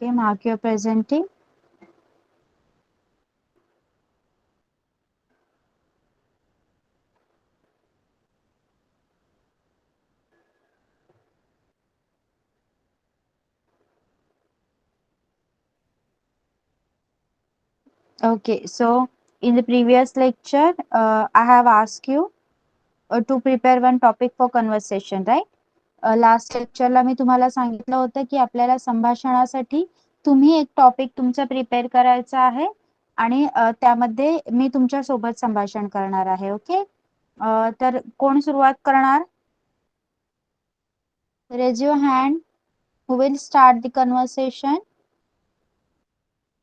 Okay, mark your presenting. Okay, so in the previous lecture, I have asked you to prepare one topic for conversation, right? Last लेक्चरला मी तुम्हाला सांगितलं होतं की आपल्याला संभाषणासाठी तुम्ही एक टॉपिक तुमचा प्रिपेअर करायचा आहे आणि त्यामध्ये मी तुमच्या सोबत संभाषण करणार आहे. ओके, तर कोण सुरुवात करणार? Raise your hand. Who will start the conversation?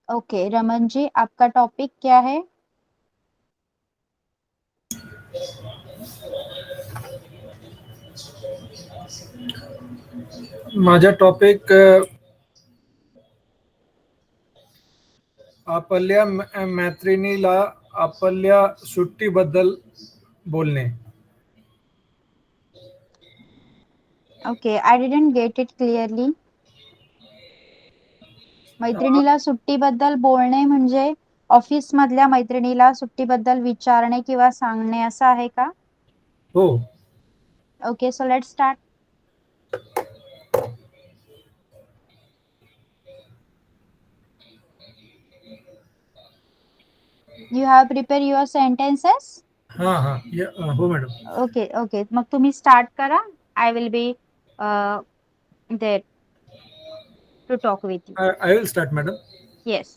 Okay, Raman ji, आपका टॉपिक क्या है? माझा टॉपिक आपल्या मैत्रिणीला आपल्या सुट्टीबद्दल बोलणे. Okay, I didn't get it clearly. मैत्रिणीला सुट्टीबद्दल बोलणे म्हणजे ऑफिस मधल्या मैत्रिणीला सुट्टीबद्दल विचारणे किंवा सांगणे असं आहे का? हो. Okay, so let's start. You have prepared your sentences? हाँ हाँ हो मॅडम. ओके ओके, मग तुम्ही स्टार्ट करा. I will be there to talk with you. I will start, madam. Yes.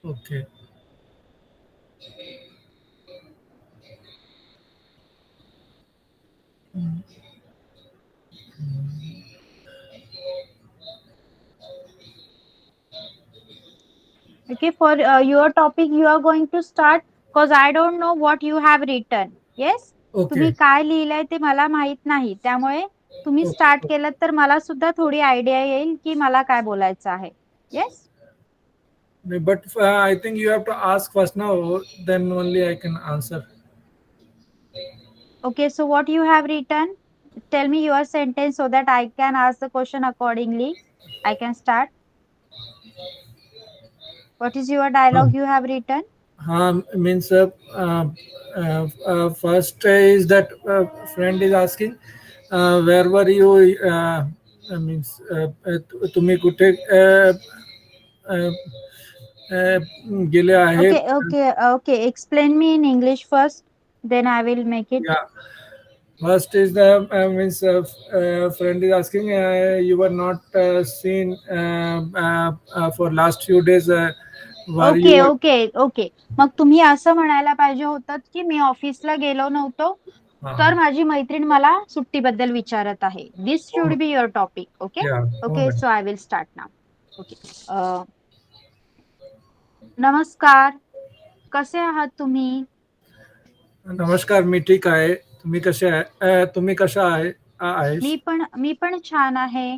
Okay. Okay, for your topic you are going to start because I don't know what you have written. Yes? तुम्ही Okay. काय लिहिलंय ते मला माहित नाही, त्यामुळे तुम्ही start Okay. केलं तर मला सुद्धा थोडी आयडिया येईल की मला काय बोलायचं आहे. Yes. But I think you have to ask first now, then only I can answer. Okay, so what you have written? Tell me your sentence so that I can ask the question accordingly. I can start. What is your dialogue you have written? Means first is that friend is asking where were you, means तुम्ही कुठे गेले आहे. Okay. Explain me in English first, then I will make it. Yeah. First is the means friend is asking you were not seen for last few days. Were you? Okay. मग तुम्ही असं म्हणायला पाहिजे होतं की मी ऑफिसला गेलो नव्हतो, तर माझी मैत्रीण मला सुट्टीबद्दल विचारत आहे. This should be your topic. Okay, so I will start now. Okay, नमस्कार, कसे आहात तुम्ही? नमस्कार, मी ठीक आहे. तुम्ही कसे आहे? तुम्ही कशा आहे? मी पण छान आहे.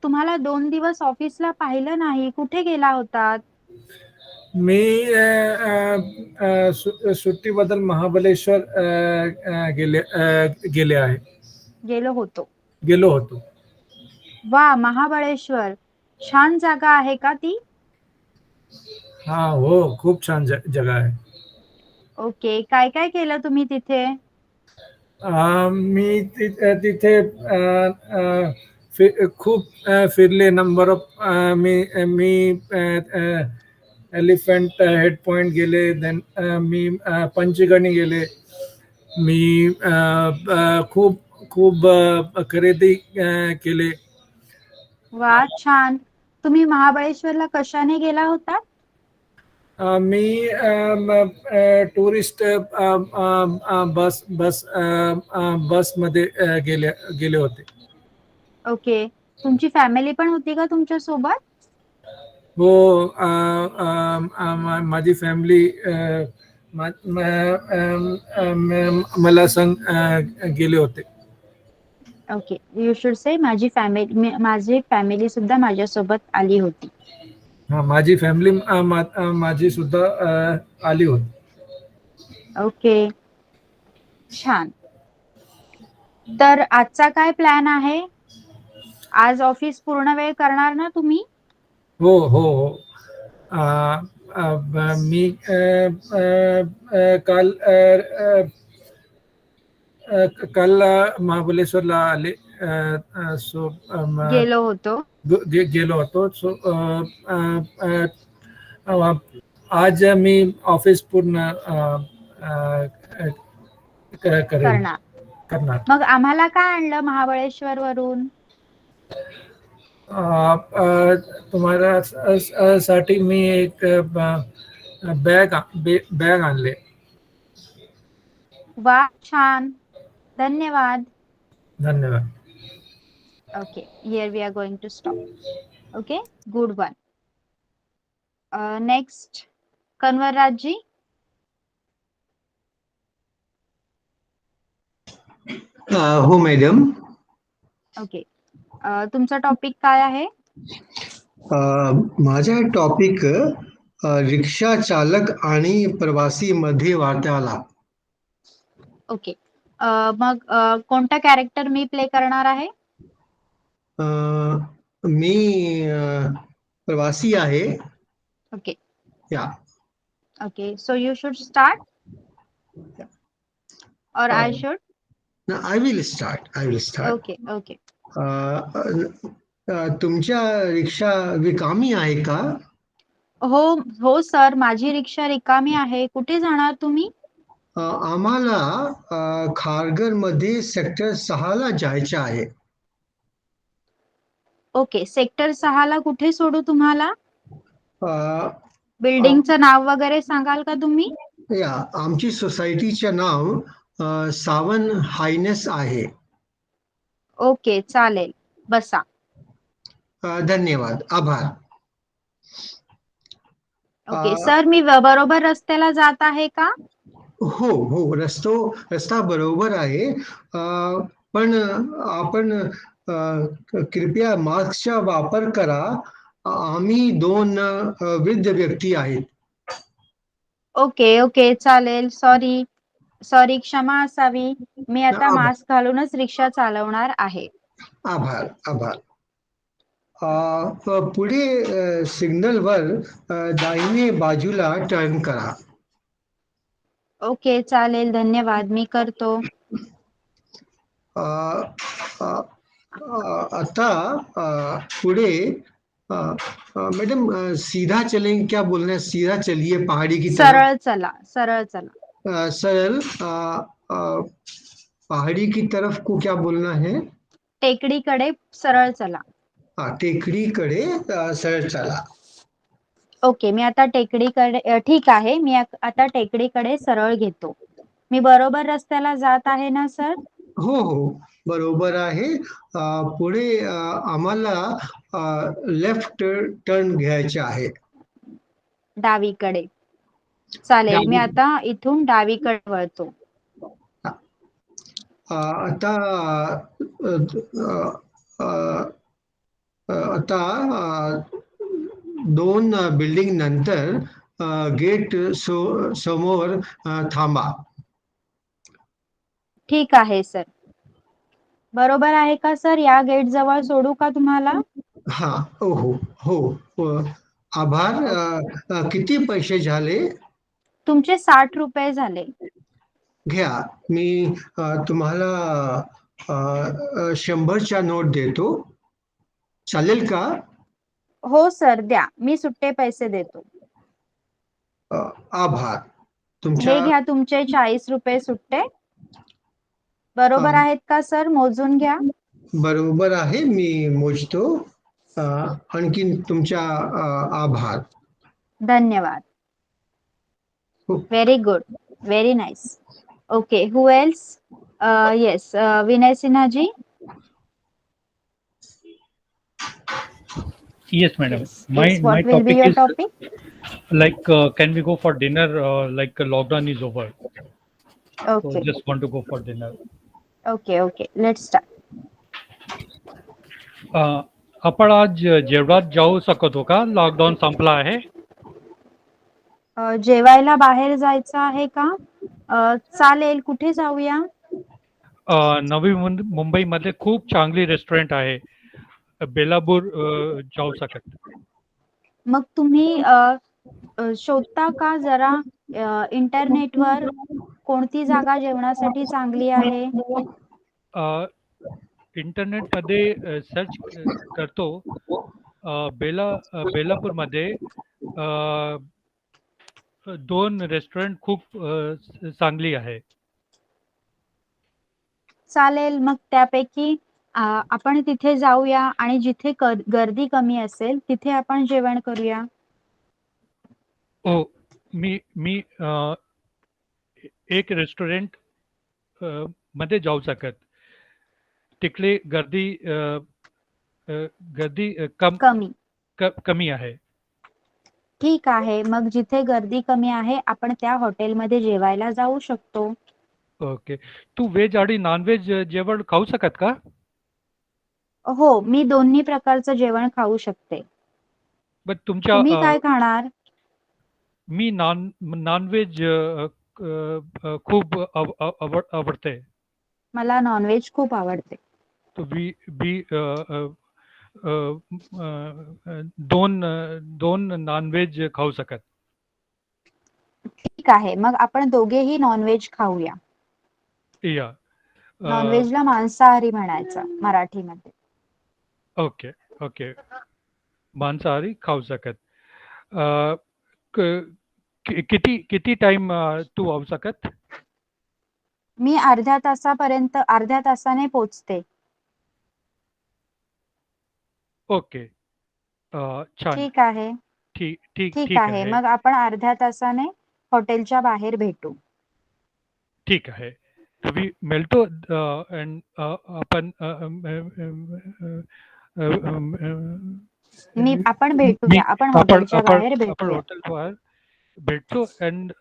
तुम्हाला 2 दिवस ऑफिसला पाहिलं नाही, कुठे गेला होतात? मी सुट्टीबद्दल महाबळेश्वर गेले आहे. गेलो होतो. वा, महाबळेश्वर छान जागा आहे का ती? हा हो, खूप छान जगा आहे. ओके, काय काय केलं तुम्ही तिथे? मी तिथे खूप फिरले. Number of me elephant head point गेले. देन मी पंचगणी गेले. मी खूप खूप खरेदी केले. वा, छान. तुम्ही महाबळेश्वरला कशाने गेला होता? मी टुरिस्ट बस मध्ये गेले होते. ओके, तुमची फॅमिली पण होती का तुमच्या सोबत? हो, माझी फॅमिली मला संग गेले होते. ओके, यू शुड से माझी फॅमिली सुद्धा माझ्यासोबत आली होती. हा, माझी फॅमिली माझी सुद्धा आली होती. ओके, छान. तर आजचा काय प्लॅन आहे? आज ऑफिस पूर्ण वेळ करणार ना तुम्ही? हो हो हो. मी काल काल महाबळेश्वरला आले. सो गेलो होतो. गेलो होतो. सो आज मी ऑफिस पूर्ण करेल करणार. मग आम्हाला काय आणलं महाबळेश्वर वरून? तुम्हाला साठी मी एक बॅग आणले. वा, छान, धन्यवाद. धन्यवाद. Okay, here we are going to stop. Okay, good one. Next, Kanwar Rajji. हो मॅडम. ओके, तुमचा टॉपिक काय आहे? माझा टॉपिक रिक्षा चालक आणि प्रवासी मध्ये वार्तालाप. ओके, मग कोणता कॅरेक्टर मी प्ले करणार आहे? मी प्रवासी आहे. ओके. या. Okay, so you should start or I should? No, I will start. Okay, okay. तुमच्या रिक्षा रिकामी आहे का? हो हो सर, माझी रिक्षा रिकामी आहे. कुठे जाणार तुम्ही? आम्हाला खारघर मध्ये सेक्टर 6 ला जायचे आहे. ओके, सेक्टर 6 ला कुठे सोडू तुम्हाला? बिल्डिंगचं नाव वगैरे सांगाल का तुम्ही? या, आमची सोसायटीचे नाव सावन हायनेस आहे. ओके, चालेल, बसा. धन्यवाद, आभार. ओके सर, मी बरोबर रस्त्याला जात आहे का? हो हो, रस्ता बरोबर आहे. पण आपण कृपया मास्कचा वापर करा. आम्ही 2 वृद्ध व्यक्ती आहेत. ओके ओके, चालेल. सॉरी, क्षमा असावी. मी आता मास्क घालूनच रिक्षा चालवणार आहे. आभार आभार. पुढे सिग्नलवर दाहिने बाजूला टर्न करा. ओके, चालेल, धन्यवाद, मी करतो. आता पुढे मैडम सीधा चलें, क्या बोलना है? सीधा चलिए पहाड़ी की तरफ. सरळ चला, सरळ चला. सरल पहाड़ी की तरफ को क्या बोलना है? टेकडीकडे सरळ चला. टेकडीकडे सरळ चला. ओके, मी आता टेकडीकडे, ठीक आहे, मी आता टेकडीकडे सरळ घेतो. मी बरोबर रस्त्याला जात आहे ना सर? हो हो, बरोबर आहे. पुढे आम्हाला लेफ्ट टर्न घ्यायचे आहे. डावीकडे. चालेल, मी आता इथून डावीकडे वळतो. आता आता 2 बिल्डिंग नंतर गेट समोर थांबा. ठीक आहे सर. बरोबर आहे का सर? या गेट जवळ सोडू का तुम्हाला? हा, हो हो, आभार. किती पैसे झाले? तुमचे 60 रुपये झाले. घ्या, मी तुम्हाला 100च्या नोट देतो. चालेल का? हो सर, द्या, मी सुट्टे पैसे देतो. आभार. हे घ्या तुमचे 40 रुपये सुट्टे. बरोबर आहेत का सर? मोजून घ्या. बरोबर आहे, मी मोजतो. आणखीन तुमचा आभार. धन्यवाद. Very good, very nice. Okay, who else? Yes, Vinay Sinha ji. Yes, madam. Yes. My Yes, what will be topic your is topic? like, can we go for dinner? Like lockdown is over, so Okay, just want to go for dinner. okay. Let's start. आपण आज जेवणात जाऊ शकतो का? Lockdown संपला आहे. जेवायला बाहेर जायचं आहे का? चालेल, कुठे जाऊया? नवी मुंबईमध्ये खूप चांगली रेस्टॉरंट आहे. बेलापूर जाऊ शकत. मग तुम्ही शोधता का जरा इंटरनेटवर कोणती जागा जेवणासाठी चांगली आहे? इंटरनेटमध्ये सर्च करतो. बेलापूरमध्ये दोन रेस्टॉरंट खूप चांगली आहे. चालेल, मग त्यापैकी आपण तिथे जाऊया आणि जिथे गर्दी कमी असेल तिथे आपण जेवण करूया. हो, मी एक रेस्टॉरंट मध्ये जाऊ शकत. तिकडे गर्दी कमी. कमी आहे. ठीक आहे, मग जिथे गर्दी कमी आहे आपण त्या हॉटेलमध्ये जेवायला जाऊ शकतो. ओके. तू व्हेज आणि नॉन व्हेज जेवण खाऊ शकत का? हो, मी दोन्ही प्रकारचं जेवण खाऊ शकते. पण तुमच्या तुम्ही काय खाणार? मी नॉन व्हेज खूप आवडते. मला नॉनव्हेज खूप आवडते. तो बी दोन नॉनव्हेज खाऊ शकत. ठीक आहे, मग आपण दोघेही नॉनव्हेज खाऊया. या नॉनव्हेजला मांसाहारी म्हणायचं मराठीमध्ये. Okay okay. मांसाहारी खाऊ शकत. किती टाइम तू आवू शकत? मी अर्ध्या तासाने पोचते. ओके. छान. ठीक आहे. ठीक आहे, मग आपण अर्ध्या तासाने हॉटेलच्या बाहेर भेटू. ठीक आहे. तुम्ही मिळतो आपण आपण भेटूया. आपण हॉटेलच्या बाहेर आपण भेटूया. हॉटेल बाहेर भेटतो and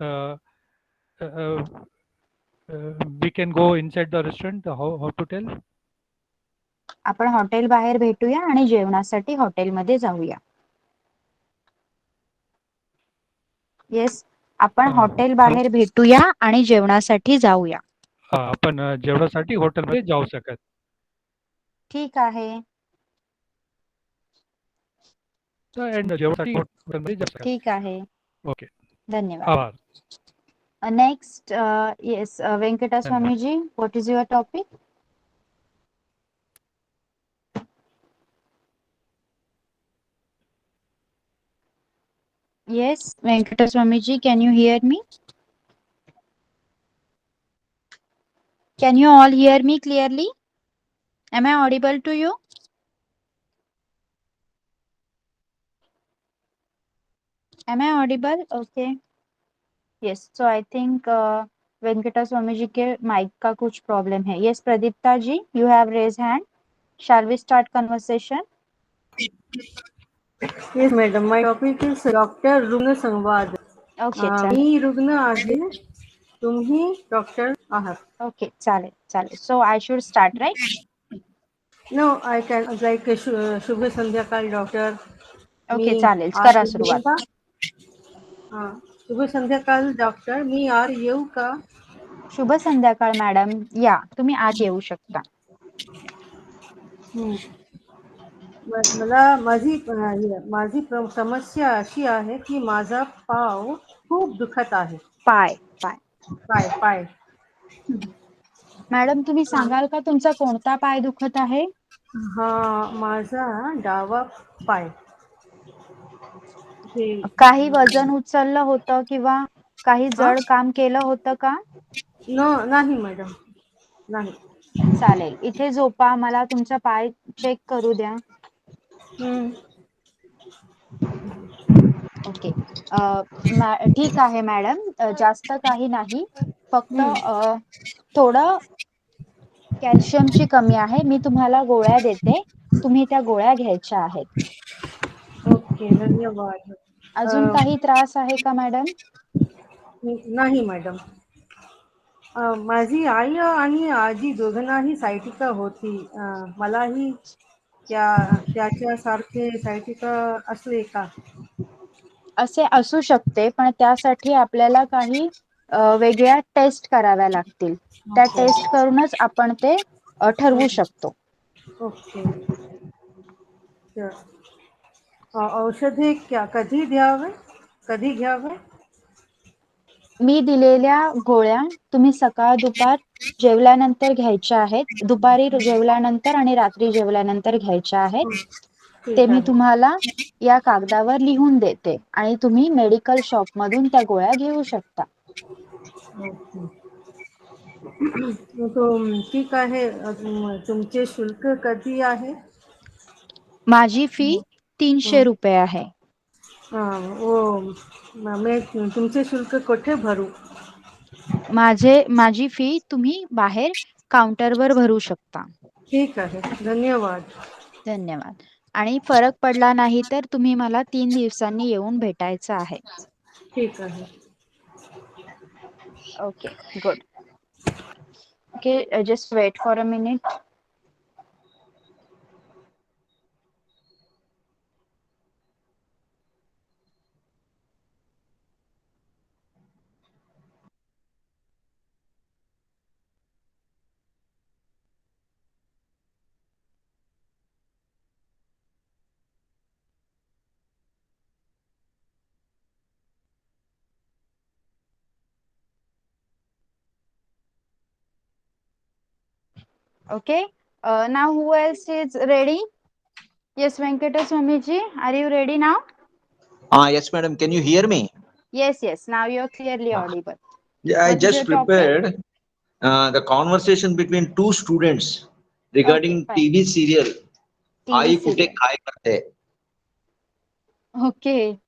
we can go inside the restaurant. How to tell? आपण हॉटेल बाहेर भेटूया आणि जेवणासाठी हॉटेलमध्ये जाऊया. येस, आपण हॉटेल बाहेर भेटूया आणि जेवणासाठी जाऊया. आपण जेवणासाठी हॉटेलमध्ये जाऊ शकत. ठीक आहे. जेवणासाठी हॉटेलमध्ये जाऊ शकत. ठीक आहे. ओके. धन्यवाद. आभार. Next, yes, Venkata Swamiji, what is your topic? Yes, Venkata Swamiji, can you hear me? Can you all hear me clearly? Am I audible to you? Am I audible? Okay. Yes, so I think Venkata Swami ji K mic का कुछ problem है. Yes, Pradipta ji, you have raised hand. Shall we start conversation? Yes, madam. My topic is doctor रुग्ण संवाद. Okay, मी रुग्ण आहे, तुम्ही doctor आहात. Okay, चालेल. So I should start, right? No, I can like शुभ संध्याकाळ डॉक्टर. Okay, चालेल. करा सुरुवात. शुभ संध्याकाळ डॉक्टर. मी आत येऊ का? शुभ संध्याकाळ मॅडम. या, तुम्ही आत येऊ शकता. मला माझी समस्या अशी आहे की माझा पाय खूप दुखत आहे. पाय. मॅडम, तुम्ही सांगाल का तुमचा कोणता पाय दुखत आहे? माझा डावा पाय. काही वजन उचललं होतं किंवा काही जड काम केलं होतं का? नाही मॅडम, नाही. चालेल, इथे झोपा. मला तुमचा पाय चेक करू द्या. ओके. ठीक आहे मॅडम, जास्त काही नाही, फक्त थोडं कॅल्शियमची कमी आहे. मी तुम्हाला गोळ्या देते, तुम्ही त्या गोळ्या घ्यायच्या आहेत. ओके, धन्यवाद. अजून काही त्रास आहे का मॅडम? नाही मॅडम. माझी आई आणि आजी दोघांनाही सायटिका होती. मलाही त्याच्यासारखे सायटिका असले का? असे असू शकते, पण त्यासाठी आपल्याला काही वेगळ्या टेस्ट कराव्या लागतील. त्या टेस्ट करूनच आपण ते ठरवू शकतो. ओके. अच्छा. औषध हे कधी घ्यावे? कधी घ्यावे? मी दिलेल्या गोळ्या तुम्ही सकाळ दुपार जेवल्यानंतर घ्यायच्या आहेत. दुपारी जेवल्यानंतर आणि रात्री जेवल्यानंतर घ्यायच्या आहेत. ते ठीक मी आहे. तुम्हाला या कागदावर लिहून देते आणि तुम्ही मेडिकल शॉप मधून त्या गोळ्या घेऊ शकता. ठीक आहे. तुमचे शुल्क कधी आहे? माझी फी 300 रुपये आहे. मी तुमचे शुल्क कुठे भरू? माझी फी तुम्ही बाहेर काउंटरवर भरू शकता. ठीक आहे. धन्यवाद. धन्यवाद. आणि फरक पडला नाही तर तुम्ही मला 3 दिवसांनी येऊन भेटायचं आहे. ठीक आहे. Okay, good. Okay, just wait for a minute. Okay. Now who else is ready? Yes, Venkata Swamiji, are you ready now? Yes, madam. Can you hear me? Yes, yes. Now you're clearly audible. Yeah, I What is your just topic? prepared the conversation between two students regarding Okay, fine. TV serial. TV आई कुठे serial. काय करते? Okay.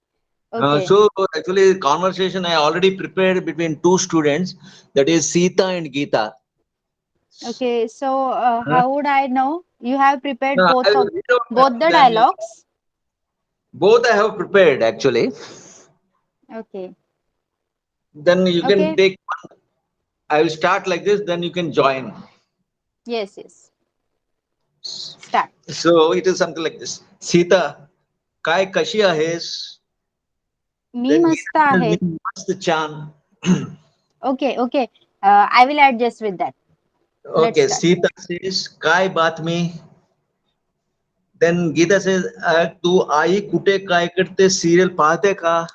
Okay. So actually, conversation I already prepared between two students, that is Sita and Geeta. Okay. So Huh? how would I know? You have prepared I will read out, both the then dialogues. both I have prepared actually. Okay. Then you can Okay. take one. I will start like this, then you can join. Yes, yes. Start. So it is something like this. Sita, काय कशी आहेस? मी Then मस्त Geeta says, आहे. "मी मस्त छान." Okay, okay. I will adjust with that. Let's Okay, start. Sita says, काय बातमी? Then Geeta says, तू आई कुठे काय करते सिरियल पाहते का?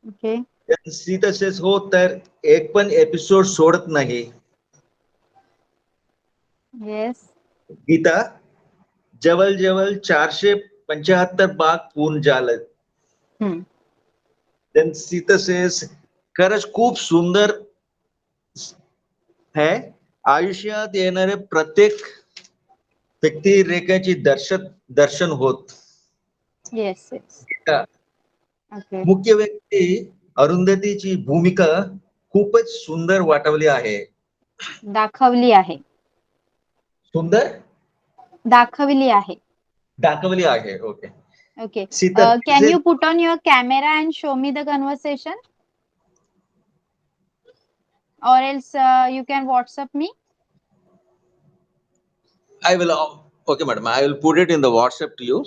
Okay. Then Sita says, हो तर एक पण एपिसोड सोडत नाही. Yes. गीता जवळ 475 भाग पूर्ण झाले. Hmm. Then Sita says, खरंच खूप सुंदर है. आयुष्यात येणारे प्रत्येक व्यक्तिरेखाची दर्शन होत. Yes, yes. Okay. मुख्य व्यक्ती अरुंधतीची भूमिका खूपच सुंदर वाटवली आहे. दाखवली आहे. सुंदर दाखवली आहे. दाखवली आहे. Okay. Okay. Sita, Can you put on your camera and show me the conversation? Or else you can WhatsApp me. I will. Okay, madam. I will put it in the WhatsApp to you.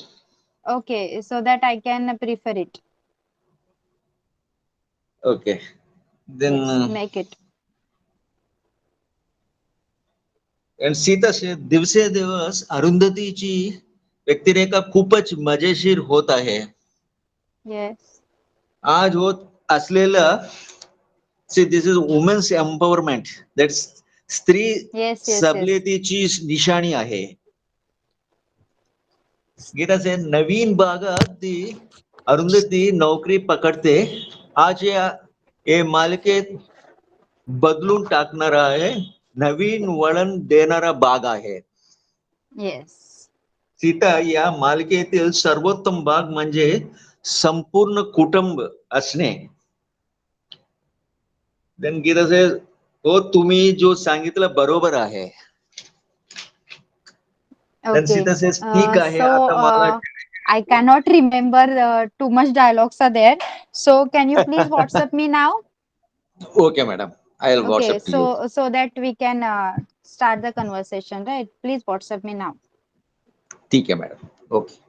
Okay, so that I can prefer it. Okay. Then Yes, make it. and Sita से दिवसेदिवस अरुंधतीची व्यक्तिरेखा खूपच मजेशीर होत आहे. Yes. आज होत असलेलं see this is women's empowerment. That's स्त्री Yes, yes, yes. सबलेतीची निशाणी आहे. गीताचे नवीन भागात ती अरुंधती नोकरी पकडते. आज या मालिकेत बदलून टाकणारा आहे, नवीन वळण देणारा भाग आहे. Yes. सीता या मालिकेतील सर्वोत्तम भाग म्हणजे संपूर्ण कुटुंब असणे. देन गीता से हो तुम्ही जो सांगितलं बरोबर आहे. Then Okay. सीता से ठीक आहे. So आता मला I cannot remember too much dialogues are there. So can you please WhatsApp me now? Okay madam, I will Okay, WhatsApp to you. so that we can start the conversation, right? Please WhatsApp me now. ठीक आहे madam. Okay.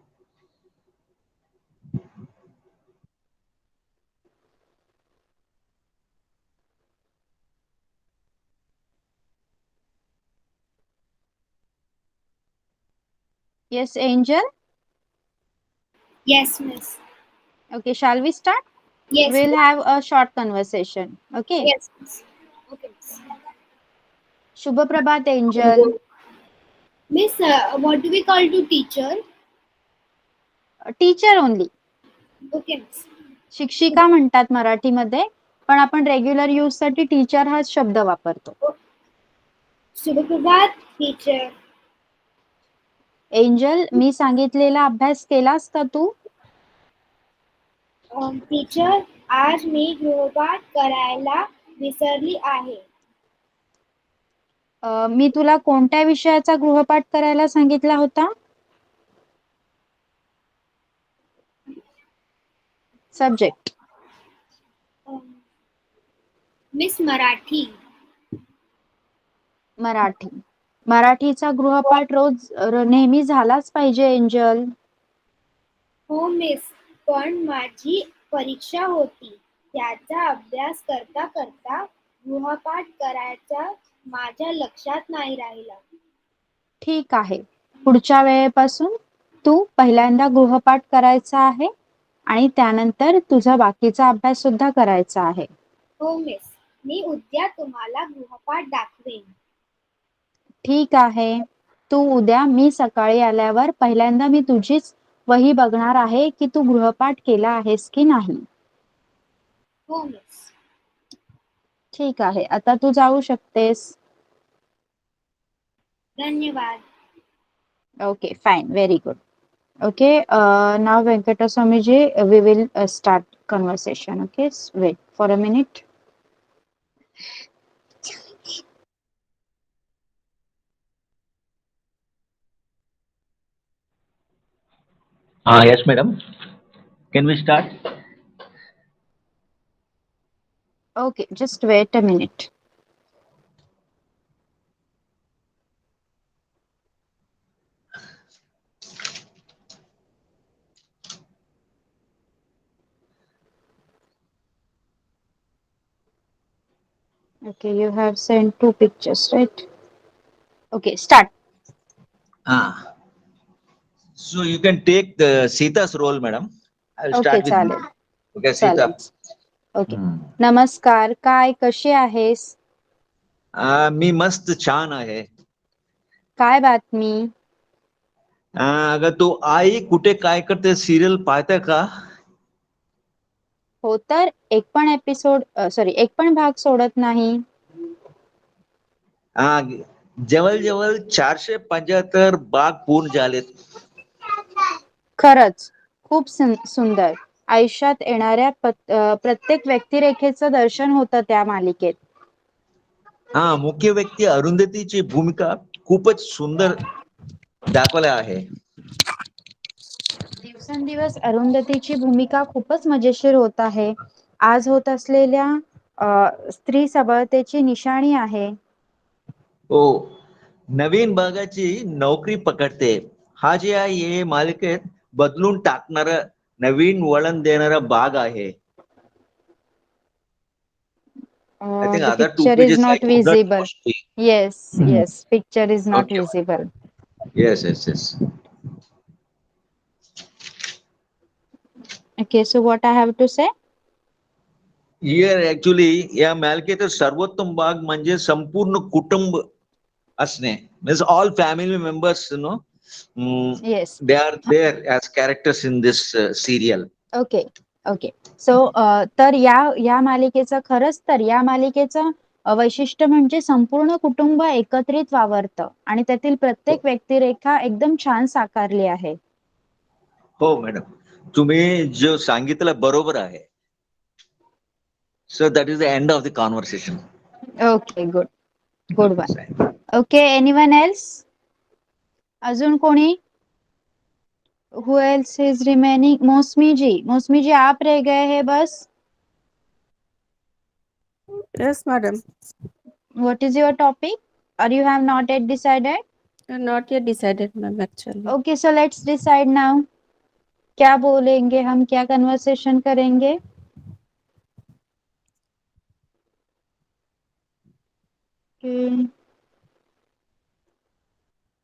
Yes, Angel. Yes, miss. Okay, shall we start? Yes, We'll have a short conversation. Okay. yes, miss. Okay, miss. Shubha Prabhat, Angel. Miss, what do we call to teacher? Teacher only. Okay, miss. शिक्षिका म्हणतात मराठीमध्ये, पण आपण regular use साठी teacher हाच शब्द वापरतो. Subhaprabhat, teacher. Angel, मी सांगितलेला अभ्यास केलास का तू? टीचर, आज मी गृहपाठ करायला विसरली आहे. मी तुला कोणत्या विषयाचा गृहपाठ करायला सांगितला होता? सब्जेक्ट. मिस मराठी. मराठी. मराठीचा गृहपाठ रोज नेहमी झालाच पाहिजे एंजल. हो मिस, पण माझी परीक्षा होती, त्याचा अभ्यास करता करता गृहपाठ करायचा माझ्या लक्षात नाही राहिला. ठीक आहे, पुढच्या वेळेपासून तू पहिल्यांदा गृहपाठ करायचा आहे आणि त्यानंतर तुझा बाकीचा अभ्यास सुद्धा करायचा आहे. हो मिस, मी उद्या तुम्हाला गृहपाठ दाखवेन. ठीक आहे, तू उद्या मी सकाळी आल्यावर पहिल्यांदा मी तुझीच वही बघणार आहे की तू गृहपाठ केला आहेस की नाही. हो मिस. ठीक आहे, आता तू जाऊ शकतेस. धन्यवाद. Okay, fine, very good. Okay, now Venkataswamiji, we will start conversation. Okay, wait for a minute. Yes, madam. Can we start? Okay, just wait a minute. Okay, you have sent 2 pictures, right? Okay, start. So you can take the Sita's role, madam. I'll Okay, start with you. चालेल. Okay, Sita. चालेल. Okay. नमस्कार, काय कशी आहेस? मी मस्त छान आहे. काय बातमी? अगं तू आई कुठे काय करते सिरियल पाहते का? हो तर एक पण भाग सोडत नाही. जवळ 475 भाग पूर्ण झालेत. खरंच खूप सुंदर. आयुष्यात येणाऱ्या प्रत्येक व्यक्तिरेखेचं दर्शन होतं त्या मालिकेत. मुख्य व्यक्ती अरुंधतीची भूमिका खूपच सुंदर दाखवल्या आहे. दिवसेंदिवस अरुंधतीची भूमिका खूपच मजेशीर होत आहे. आज होत असलेल्या स्त्री सबळतेची निशाणी आहे. हो, नवीन भागाची नोकरी पकडते. हा जे आहे हे मालिकेत बदलून टाकणारा नवीन वळण देणारा भाग आहे. I think The other two picture is pages not like other visible. mostly. Yes, picture is not Okay. visible. Yes. Okay, so what I have to say? Here actually या मालिकेचा सर्वोत्तम भाग म्हणजे संपूर्ण कुटुंब असणे. Means all family members, Yes. they are there as characters in this serial. Okay. So तर या मालिकेचं खरंच तर या मालिकेचं वैशिष्ट्य म्हणजे संपूर्ण कुटुंब एकत्रित वावरतं आणि त्यातील प्रत्येक व्यक्तिरेखा एकदम छान साकारली आहे. हो मॅडम, तुम्ही जो सांगितलं बरोबर आहे. So that is the end of the conversation. Okay, good one. Okay, anyone else? अजून कोणी? Who else is remaining? मौसमी जी आप रह गए हैं बस. Yes, madam. What is your topic? Or you have not yet decided? Not yet decided, ma'am, actually. Okay, so let's decide now. क्या बोलेंगे हम, क्या conversation करेंगे?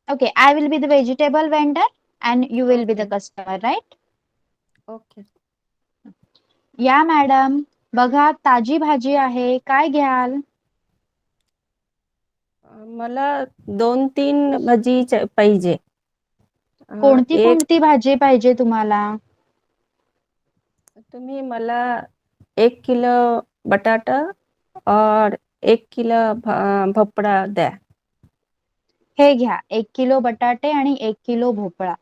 Okay, I will be the vegetable vendor. and you will be the Okay. customer, right? Okay. या madam, बघा ताजी भाजी आहे, काय घ्याल? मला 2-3 भाजी पाहिजे. कोणती एक कोणती भाजी पाहिजे तुम्हाला? तुम्ही मला 1 किलो बटाटा और 1 किलो भोपळा द्या. हे घ्या, 1 किलो बटाटे आणि 1 किलो भोपळा.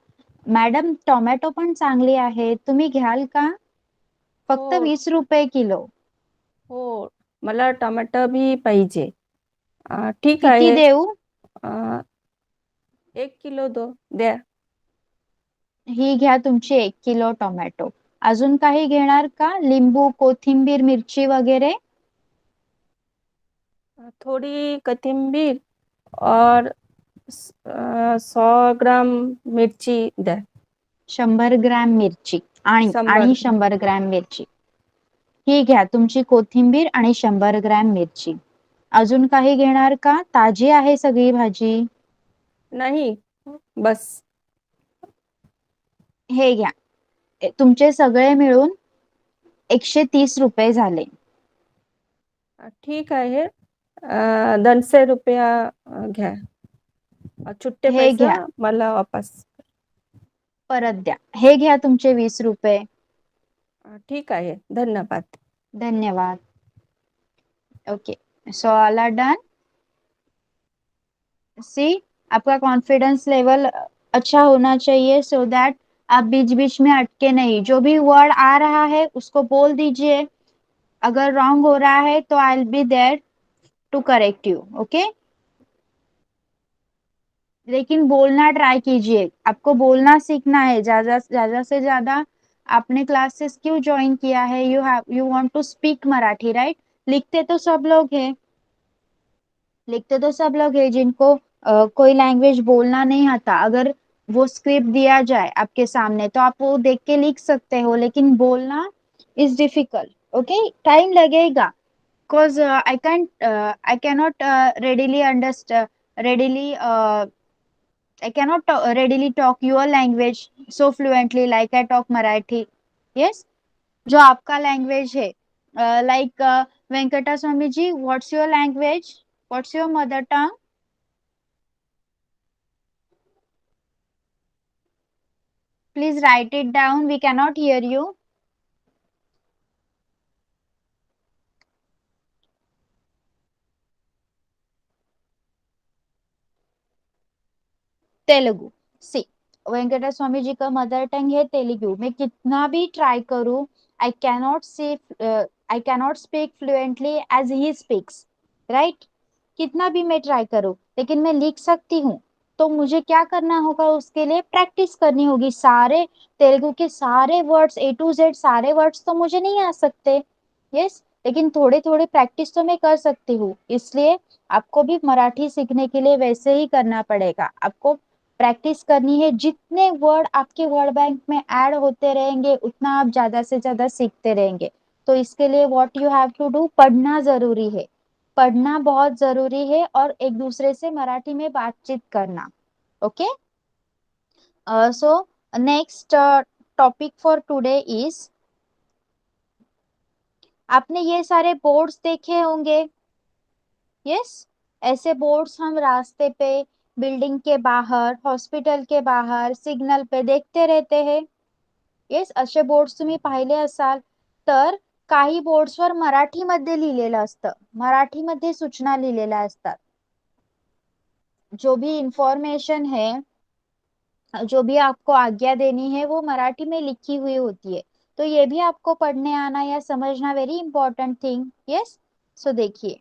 मॅडम, टोमॅटो पण चांगली आहे, तुम्ही घ्याल का? फक्त हो 20 रुपये किलो. हो, मला टोमॅटो भी पाहिजे. ठीक किती आहे. देऊ? 1 किलो द्या. ही घ्या तुमची 1 किलो टोमॅटो. अजून काही घेणार का? लिंबू, कोथिंबीर, मिरची वगैरे? थोडी कोथिंबीर और 100 ग्राम मिरची द्या. 100 ग्रॅम मिरची आणि 100 100 ग्रॅम मिरची. ही घ्या तुमची कोथिंबीर आणि 100 ग्रॅम मिरची. अजून काही घेणार का? ताजी आहे सगळी भाजी. नाही, बस. हे घ्या, तुमचे सगळे मिळून 130 रुपये झाले. ठीक आहे. 200 रुपया घ्या. छुट्टे हे पैसा घ्या, मला वापस. परत द्या. हे घ्या तुमचे 20 रुपये. ठीक आहे. धन्यवाद. धन्यवाद. Okay, so all are done. See, आपका कॉन्फिडेंस लेवल अच्छा होना चाहिए सो दैट आप बीच बीच में अटके नहीं. जो भी वर्ड आ रहा है उसको बोल दीजिए. अगर रॉन्ग हो रहा है तो I will be there to correct you. Okay, लेकिन बोलना ट्राई कीजिए. आपको बोलना सीखना है. ज्यादा ज्यादा से ज्यादा आपने क्लासेस क्यों ज्वाइन किया है? You want to speak Marathi, right? लिखते तो सब लोग हैं, लिखते तो सब लोग हैं जिनको कोई लैंग्वेज बोलना नहीं आता. अगर वो स्क्रिप्ट दिया जाए आपके सामने तो आप वो देख के लिख सकते हो, लेकिन बोलना इज डिफिकल्ट. ओके, टाइम लगेगा. Cause I cannot readily understand, I cannot readily talk your language so fluently like I talk Marathi. Yes, जो आपका लैंग्वेज है, like Venkata Swamy ji, what's your language? What's your mother tongue? Please write it down. We cannot hear you. Telugu. See, Venkata Swamy ji का mother टंग है तेलुगु. मैं कितना भी try करूं, I cannot say I cannot speak fluently age he speaks, right? कितना भी मैं ट्राई करूं, लेकिन मैं लिख सकती हूँ. तो मुझे क्या करना होगा? उसके लिए प्रैक्टिस करनी होगी. सारे तेलुगु के सारे वर्ड्स A to Z सारे वर्ड्स तो मुझे नहीं आ सकते. यस, लेकिन थोड़े थोड़े प्रैक्टिस तो मैं कर सकती हूँ. इसलिए आपको भी मराठी सीखने के लिए वैसे ही करना पड़ेगा. आपको प्रैक्टिस करनी है. जितने वर्ड आपके वर्ड बैंक में ऐड होते रहेंगे उतना आप ज्यादा से ज्यादा सीखते रहेंगे. तो इसके लिए what you have to do, पढ़ना जरूरी है. पढ़ना बहुत जरूरी है और एक दूसरे से मराठी में बातचीत करना. Okay, so next topic for today is, आपने ये सारे बोर्ड्स देखे होंगे. यस, ऐसे बोर्ड्स हम रास्ते पे, बिल्डिंग के बाहर, हॉस्पिटल के बाहर, सिग्नल पे देखते रहते हैं. येस, असे बोर्ड्स तुम्ही पाहिले असाल. तर काही बोर्ड्सवर मराठीमध्ये लिहिलेलं असतं, मराठीमध्ये सूचना लिहिलेल्या असतात. जो भी इंफॉर्मेशन है, जो भी आपको आज्ञा देनी है, वो मराठी में लिखी हुई होती है. तो ये भी आपको पढ़ने आना या समझना very important thing. Yes, so देखिए,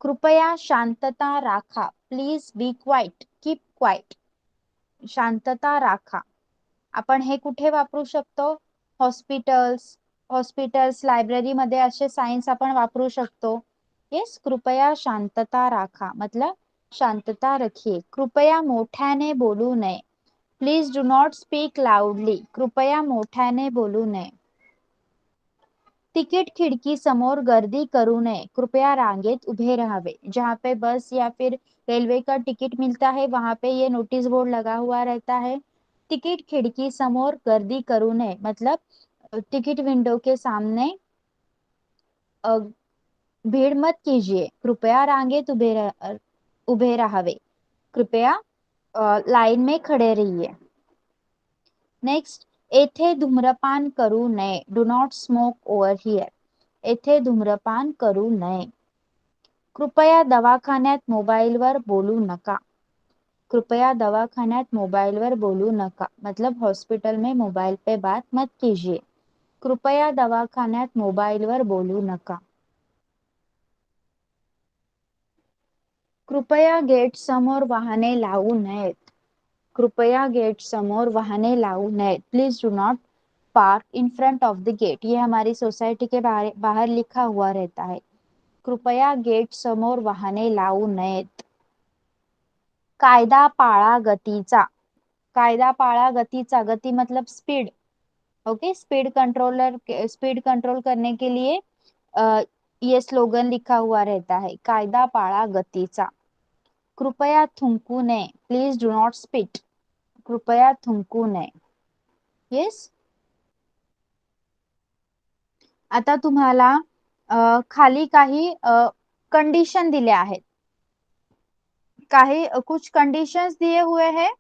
कृपया शांतता राखा. Please be quite, keep quiet. शांतता राखा. आपण हे कुठे वापरू शकतो? हॉस्पिटल्स, लायब्ररी मध्ये असे सायन्स आपण वापरू शकतो. येस, कृपया शांतता राखा मतलब शांतता रखिए. कृपया मोठ्याने बोलू नये. Please do not speak loudly. कृपया मोठ्याने बोलू नये. तिकीट खिड़की समोर गर्दी करू नये, कृपया रांगेत उभे राहावे. जहाँ पे बस या फिर रेलवे का टिकट मिलता है वहां पे ये नोटिस बोर्ड लगा हुआ रहता है. टिकट खिड़की समोर गर्दी करू नये मतलब टिकट विंडो के सामने भीड़ मत कीजिए. कृपया रांगेत उभे राहावे. कृपया लाइन में खड़े रहिए. नेक्स्ट, येथे धूम्रपान करू नये. Do not smoke over here. येथे धूम्रपान करू नये. कृपया दवाखान्यात मोबाईलवर बोलू नका. कृपया दवाखान्यात मोबाईलवर बोलू नका मतलब हॉस्पिटल में मोबाइल पे बात मत कीजिए. कृपया दवाखान्यात मोबाईलवर बोलू नका. कृपया गेट समोर वाहने लावू नयेत. कृपया गेट समोर वाहने लावू नयेत. Please do not park in front of the gate. ये हमारी सोसाइटी के बाहर लिखा हुआ रहता है. कृपया गेट समोर वाहने लावू नयेत. कायदा पाळा गतीचा. कायदा पाळा गतीचा. गति मतलब स्पीड. ओके, स्पीड कंट्रोल करने के लिए ये स्लोगन लिखा हुआ रहता है. कायदा पाळा गतीचा. कृपया थुंकू नये. Please do not spit. कृपया थुंकू नये. येस. आता तुम्हाला खाली काही कंडीशन दिले आहेत. कुछ कंडीशंस दिए हुए हैं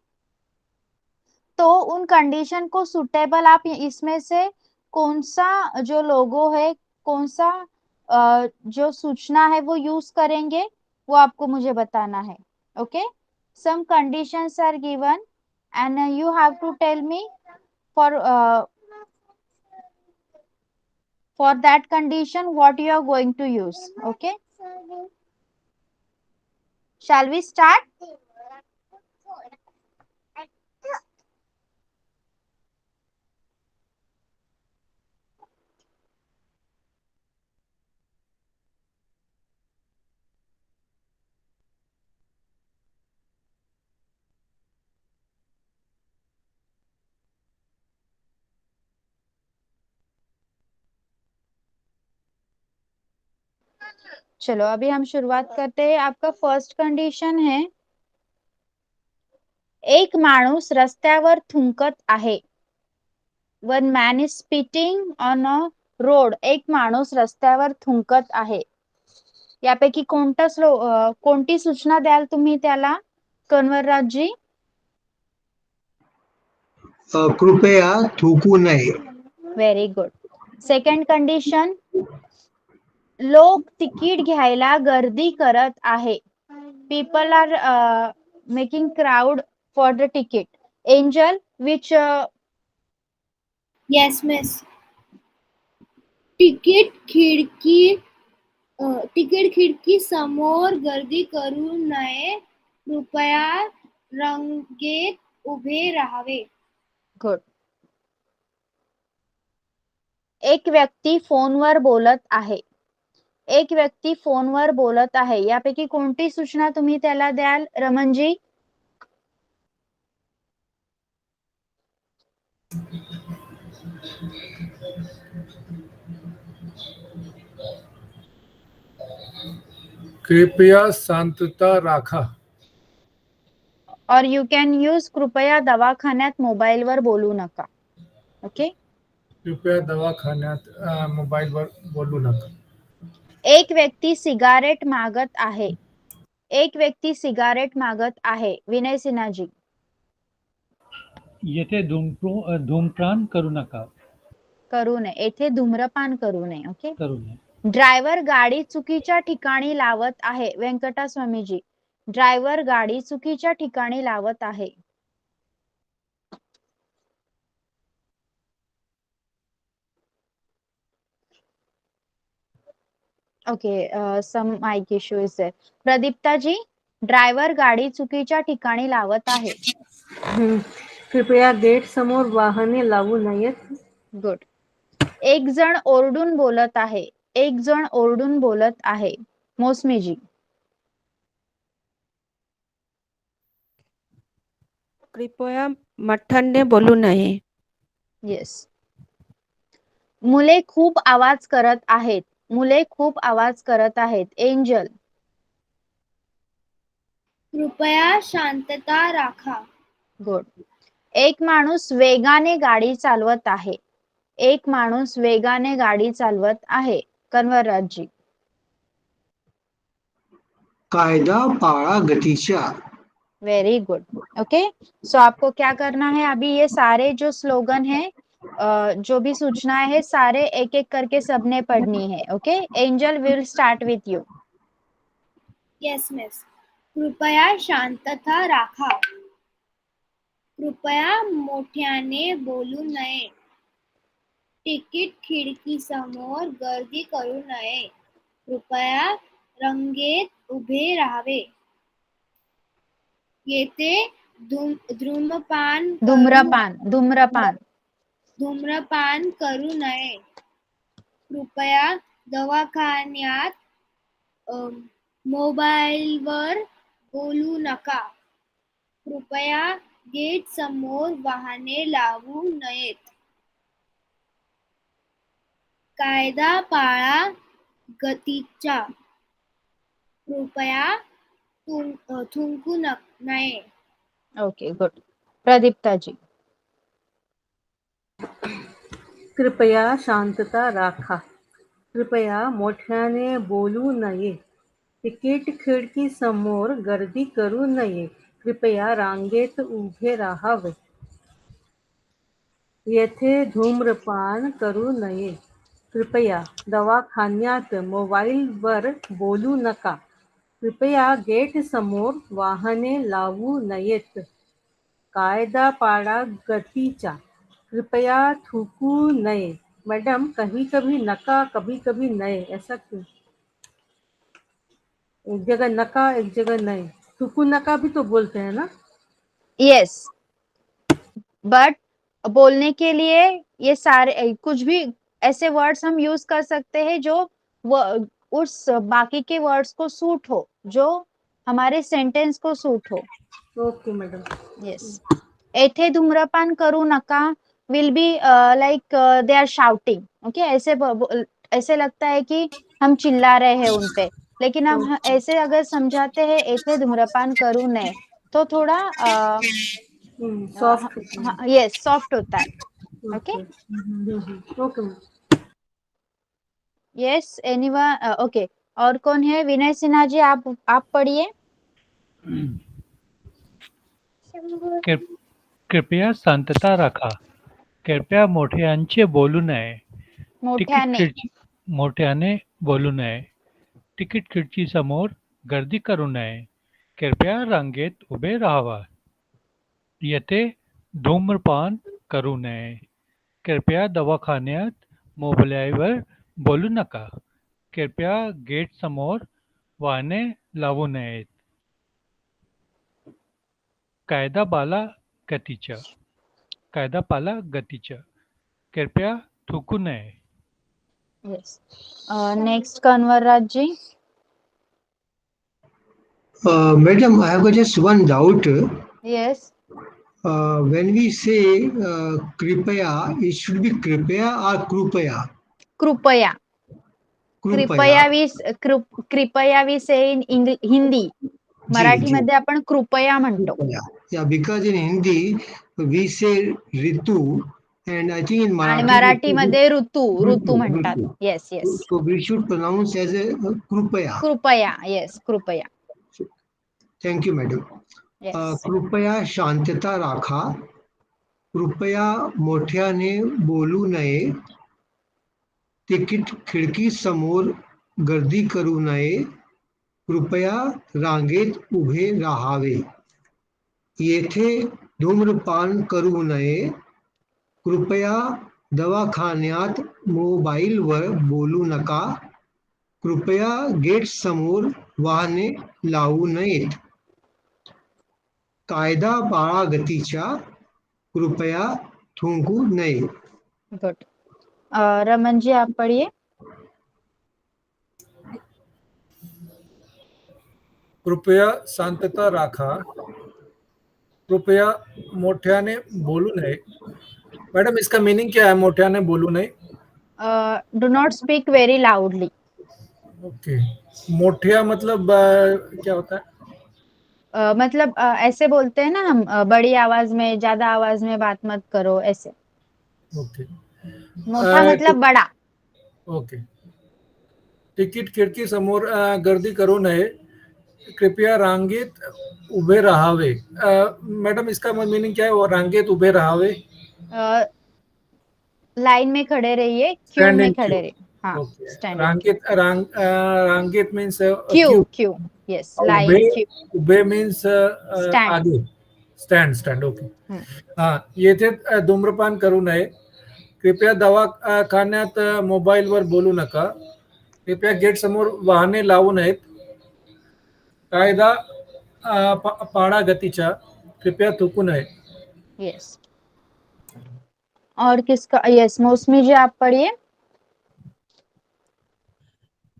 तो उन कंडीशन को सुटेबल आप इसमें से कौन सा जो लोगो है कौन सा जो सूचना है वो यूज करेंगे वो आपको मुझे बताना है. Okay, some conditions are given and you have to tell me for that condition what you are going to use. Okay, shall we start? चलो अभी हम शुरुआत करते हैं. आपका फर्स्ट कंडिशन है एक माणूस रस्त्यावर थुंकत आहे. One man is spitting on a road. एक माणूस रस्त्यावर थुंकत आहे. यापैकी कोणती सूचना द्याल तुम्ही त्याला कन्वरराजजी? कृपया थुकू नये. Very good. सेकंड कंडिशन, लोक तिकीट घ्यायला गर्दी करत आहे. People are making crowd for the ticket. Angel, which Yes, miss. तिकीट खिडकी समोर गर्दी करू नये. कृपया रांगेत उभे राहावे. गुड. एक व्यक्ती फोनवर बोलत आहे. एक व्यक्ती फोनवर बोलत आहे. यापैकी कोणती सूचना तुम्ही त्याला द्याल रमणजी? कृपया शांतता राखा. और यू कॅन यूज कृपया दवाखान्यात मोबाईलवर बोलू नका. ओके. कृपया दवाखान्यात मोबाईलवर बोलू नका. एक व्यक्ती सिगारेट मागत आहे. एक व्यक्ती सिगारेट मागत आहे. विनय सिन्हाजी. येथे धूम्रपान करू नका. करू नये. येथे धूम्रपान करू नये. ओके. करू नये. ड्रायव्हर गाडी चुकीच्या ठिकाणी लावत आहे. व्यंकटा स्वामीजी. ड्रायव्हर गाडी चुकीच्या ठिकाणी लावत आहे. Okay, some mic issue is there. Pradiptaji, driver गाडी चुकीच्या ठिकाणी लावत आहे. कृपया गेट समोर वाहने लावू नयेत. गुड. एक जण ओरडून बोलत आहे. एक जण ओरडून बोलत आहे. मोसमीजी. कृपया मोठ्याने बोलू नये. येस. मुले खूप आवाज करत आहेत. मुले खूप आवाज करत आहेत. एंजल. कृपया शांतता राखा. गुड. एक माणूस वेगाने गाडी चालवत आहे. एक माणूस वेगाने गाडी चालवत आहे. कन्वरराजजी. कायदा पाळा गतीचा. Very good. ओके, सो आपको क्या करना है अभी, ये सारे जो स्लोगन है, जो भी सूचनाएं है, सारे एक एक करके सबने पढ़नी है. Okay, angel will start with you. Yes miss. कृपया शांतता राखा. कृपया मोठ्याने बोलू नये. तिकीट खिडकीसमोर गर्दी करू नये. कृपया रांगेत उभे राहावे. येथे धूम्रपान करू नये. कृपया दवाखान्यात मोबाईलवर बोलू नका. कृपया गेट समोर वाहने लावू नयेत. कायदा पाळा गतीचा. कृपया थुंकू नये. Okay, good. प्रदीप्ता जी. कृपया शांतता राखा. कृपया मोठ्याने बोलू नये. तिकीट खिडकी समोर गर्दी करू नये. कृपया रांगेत उभे राहावे. येथे धूम्रपान करू नये. कृपया दवाखान्यात मोबाईलवर बोलू नका. कृपया गेट समोर वाहने लावू नयेत. कायदा पाळा गतीचा. कृपया थूकू नये. मैडम, कभी कभी नका, कभी कभी नए, ऐसा क्यों? एक जगह नका, एक जगह नए. थूकू नका भी तो बोलते हैं ना. यस, बट बोलने के लिए ये सारे कुछ भी ऐसे वर्ड्स हम यूज कर सकते हैं जो उस बाकी के वर्ड्स को सूट हो, जो हमारे सेंटेंस को सूट हो. Okay madam. यस. येथे धूम्रपान करू नका will be like they are shouting. Okay, ऐसे लगता है कि हम चिल्ला रहे हैं उन पे, लेकिन हम ऐसे अगर समझाते हैं येथे धूम्रपान करू नये, तो थोड़ा सॉफ्ट. यस, सॉफ्ट होता है. Okay. Okay. Yes, anyone. Okay, और कौन है? विनय सिन्हा जी, आप पढ़िए. कृपया शांतता राखा. कृपया मोठ्यांचे बोलू नये. मोठ्याने बोलू नये. तिकीट खिडकी समोर गर्दी करू नये. कृपया रांगेत उभे राहावा. येथे धूम्रपान करू नये. कृपया दवाखान्यात मोबाईलवर बोलू नका. कृपया गेट समोर वाहने लावू नयेत. कायदा पाला गतीचा. कृपया थूकू नये. Yes. Next Kanwarraj ji. Madam, I have got just one doubt. Yes. When we say kripaya, it should be kripaya or krupaya? कृपया. कृपया वी से इन हिंदी. मराठीमध्ये आपण कृपया म्हणतो. Yeah, because in Hindi we say ritu, and I think in आणि Marathi मराठीमध्ये ऋतू म्हणतात. Yes, yes. So we should pronounce as a krupaya. कृपया. येस, कृपया. Thank you, madam. येस. कृपया शांतता राखा. कृपया मोठ्याने बोलू नये. तिकीट खिडकी समोर गर्दी करू नये. कृपया रांगेत उभे राहावे. येथे धूम्रपान करू नये. कृपया दवाखान्यात मोबाईलवर बोलू नका. कृपया गेट समोर वाहने लावू नयेत. कायदा पाळा गतीचा. कृपया थुंकू नये. गुड. रमन जी, आप पढ़िए. कृपया शांतता राखा. कृपया मोठ्याने बोलू नये. मैडम, इसका मीनिंग क्या है मोठ्याने बोलू नये? Do not speak very loudly. Okay. मोठिया मतलब क्या होता है? मतलब ऐसे बोलते हैं ना हम, बड़ी आवाज में, ज्यादा आवाज में बात मत करो, ऐसे. ओके. मोठा मतलब बड़ा. ओके. तिकीट खिडकी समोर गर्दी करू नये, कृपया रांगेत उभे राहावे. मॅडम इसका मीनिंग क्या है? वो रांगेत उभे राहावे. लाइन में खड़े रहिए, क्यू स्टैंड में इन क्यू. खड़े रहिए. हाँ, ओके. Stand in queue. रांगेत means queue, queue. Queue. Yes, उभे लाइन, क्यू. उभे मीन्स स्टँड. आगे. स्टँड. ओके. हम्म. हा. येथे धूम्रपान करू नये, कृपया दवाखान्यात मोबाईलवर बोलू नका, कृपया गेट समोर वाहने लावू नयेत, कायदा पाळा गतीचा, कृपया थुकू नये. यस. और किसका? यस, मौसमी जी आप पढ़िए.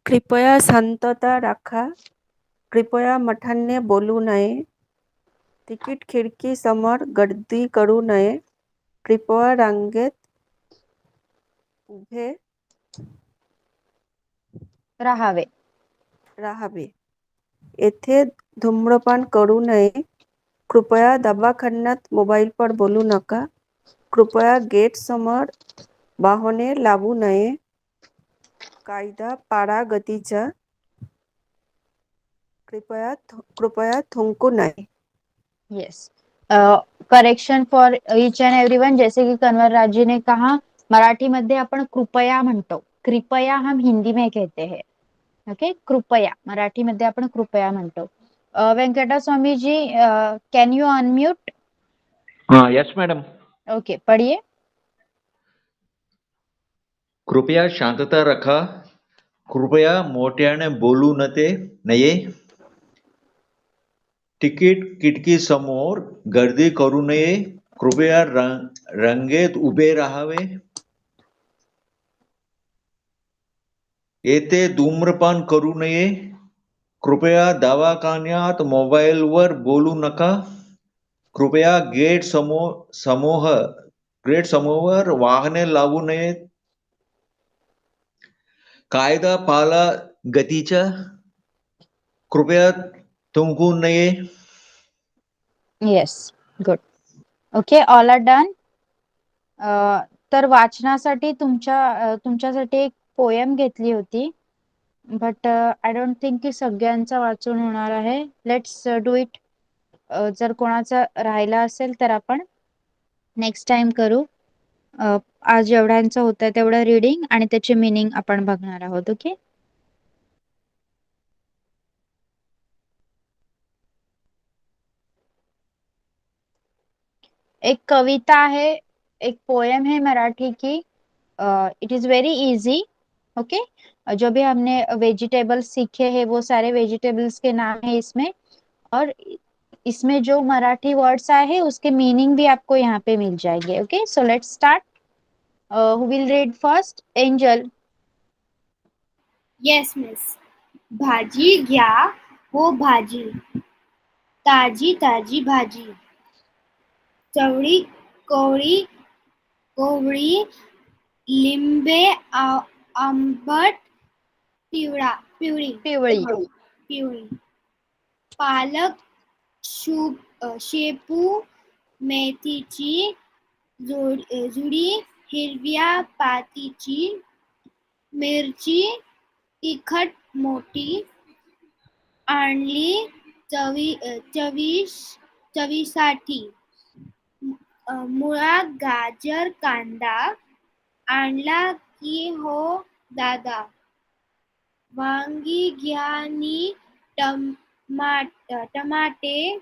कृपया शांतता राखा, कृपया मोठ्याने बोलू नये, तिकीट खिडकी समोर गर्दी करू नये, कृपया रांगेत उभे राहावे. राहावे. येथे धूम्रपान करू नये, कृपया दवाखान्यात मोबाईलवर बोलू नका, कृपया गेट समोर वाहने लावू नये, कायदा पाळा गतीचा, कृपया थुंकू नये. Yes. Correction for each end everyone. जैसे कि कन्वर राज जी ने कहा, मराठी मध्ये आपण कृपया म्हणतो, कृपया हम हिंदी में कहते हैं. ओके, कृपया मराठी मध्ये आपण कृपया म्हणतो. वेंकटा स्वामी जी, कैन यू अनम्यूट? हाँ यस मैडम. ओके, पढ़िए. कृपया शांतता रखा, कृपया मोठ्याने बोलू नये, तिकीट खिडकी समोर गर्दी करू नये, कृपया रांगेत उभे राहावे, येथे धूम्रपान करू नये, कृपया दवाखान्यात मोबाईलवर बोलू नका, कृपया गेट समोर वाहने लावू नयेत, कायदा पाळा गतीचा, कृपया थुंकू नये. Yes, good. Okay, all are done. तर वाचनासाठी तुमच्यासाठी एक पोयम घेतली होती, बट आय डोंट थिंक की सगळ्यांचा वाचून होणार आहे. Let's do it. जर कोणाचा राहिला असेल तर आपण नेक्स्ट टाइम करू. आज एवढ्यांचं होतं तेवढं रीडिंग आणि त्याचे मीनिंग आपण बघणार आहोत. ओके. एक कविता है, एक पोयम है मराठी की. It is very easy. Okay. जो भी हमने वेजिटेबल्स सीखे हैं वो सारे वेजिटेबल्स के नाम है इसमें, और इसमें जो मराठी वर्ड्स आए हैं उसके मीनिंग भी आपको यहाँ पे मिल जाएंगे. Okay, so let's start. Who will read first? Angel. Yes miss. भाजी घ्या हो भाजी, ताजी ताजी भाजी, चवळी कोवळी कोवळी, लिंबे आंबट पिवळी पिवळी. पिवळी, पालक शेपू मेथीची जुडी, हिरव्या पातीची मिरची तिखट मोठी, आणली चवीसाठी, मुळा गाजर कांदा, आणला की हो दादा, वांगी घ्यानी टमाटे,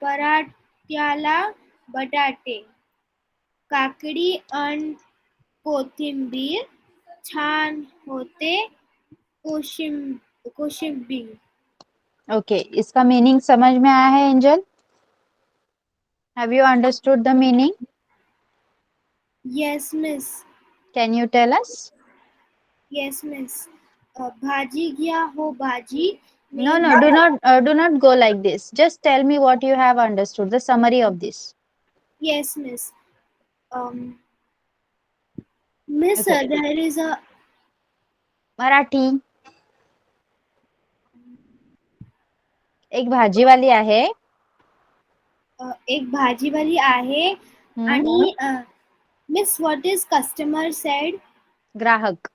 पराठ्याला बटाटे, काकडी अन कोथिंबीर, छान होते कोशिंबीर. ओके, इसका मीनिंग समझ में आया है angel? Have you understood the meaning? Yes miss. Can you tell us? Yes miss. भाजी घ्या हो भाजी. No, do not go like this. Just tell me what you have understood, the summary of this. Yes miss. Miss, Okay. there is a Marathi. एक भाजीवाली आहे. एक भाजीवाली आहे आणि miss what is customer said. ग्राहक.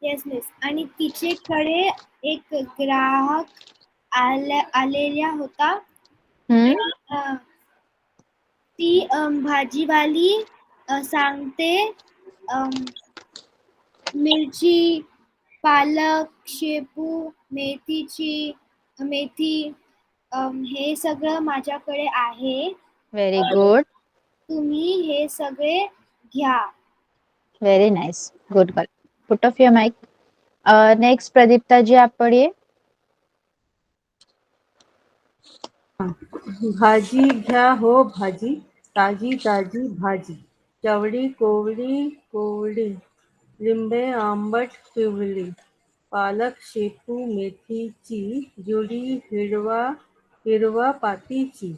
Yes miss. आणि तिच्याकडे एक ग्राहक आलेला होता. आणि, ती भाजीवाली सांगते मिरची, पालक, शेपू, मेथी हे सगळं माझ्याकडे आहे. Very good. तुम्ही हे सगळे घ्या. Very nice. Good girl. Put off your mic. Next Pradipta ji आप पढ़िए. भाजी घ्या हो भाजी, ताजी ताजी भाजी, चवडी कोवडी कोवडी, लिंबे आंबट पिवळी, पालक शेपू मेथीची जुडी हिरवा पातीची,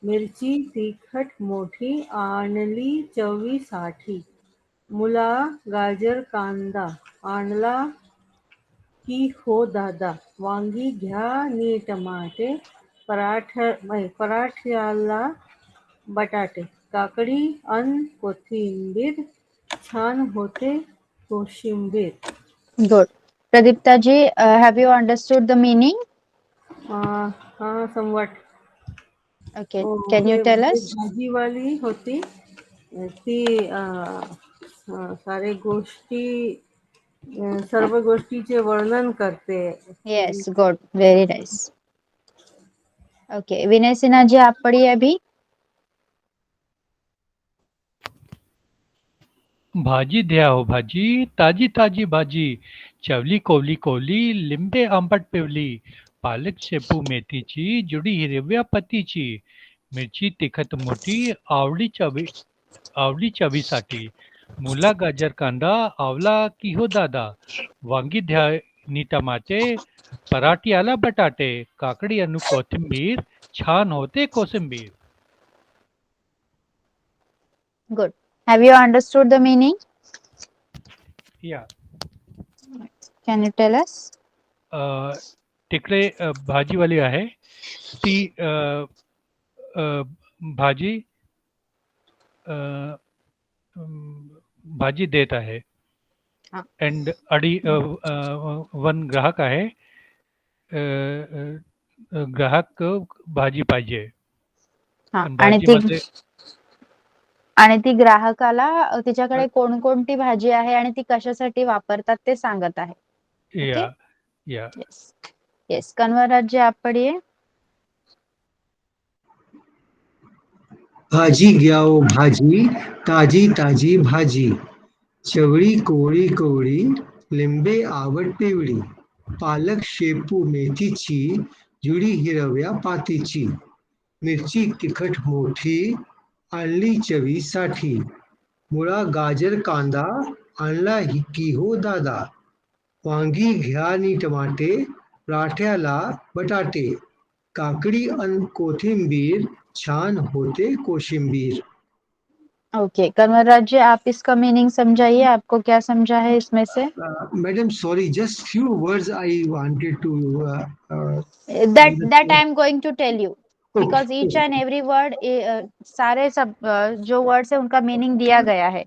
मिरची तिखट मोठी आणली चवीसाठी, मुला गाजर कांदा आणला की हो दादा, वांगी घ्या नी टमाटे, पराठ्याला बटाटे, काकडी अन कोथिंबीर, छान होते कोशिंबीर. Good. Pradipta ji, have you understood the meaning? हा somewhat. Okay. Can you tell us? भाजीवाली होती ती सर्व गोष्टीचे वर्णन करते. Yes. Good. Very nice. Okay. Vinay Sinha ji आप पढ़िए अभी. भाजी द्या हो भाजी, ताजी ताजी भाजी, चवली कोवली कोवली, लिंबे आंबट पिवली, पालक शेपू मेथीची, जुडी हिरव्या पत्तीची, मिरची तिखट मोठी आवडी चवीसाठी, मुला गाजर कांदा आवला की हो दादा, वांगी द्या नी टमाटे, पराठी आला बटाटे, काकडी अनु कोथिंबीर, छान होते कोशिंबीर. Good. Have you understood the meaning? Yeah. Can you tell us? तिकडे भाजीवाली आहे ती भाजी भाजी देत आहे. अँड वन ग्राहक आहे. ग्राहक भाजी पाहिजे. आणि ती ग्राहकाला तिच्याकडे कोणकोणती भाजी आहे आणि ती कशासाठी वापरतात ते सांगत आहे. या यस. यस. कन्वरराज जी आप पढ़िए. भाजी घ्या हो भाजी, ताजी ताजी भाजी, चवळी कोवळी कोवळी, लिंबे आवड पिवळी, पालक शेपू मेथीची, जुडी हिरव्या पातीची, मिरची तिखट मोठी आणली चवीसाठी, मुळा गाजर कांदा आणला की हो दादा, वांगी घ्या नी टमाटे, पराठ्याला बटाटे, काकडी अन कोथिंबीर, छान होते कोशिंबीर. ओके. कन्वरराज जी आप इसका मीनिंग समझाइए. आपको क्या समझा है इसमें से? Madam, sorry, just few words I wanted to. That I am going to tell you. Because each and every word, सारे सब जो words है उनका meaning दिया गया है.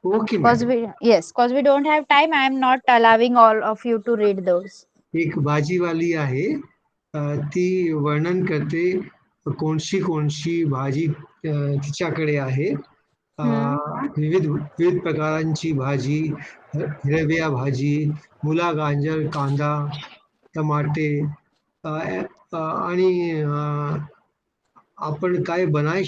Okay, Because we don't have time. I am not allowing all of you to read those. एक भाजीवाली आहे, ती वर्णन करते कोणशी भाजी तिच्याकडे आहे. विविध प्रकारांची भाजी, हिरव्या भाजी, मुला गाजर कांदा टमाटे, आणि आपण काय बनवू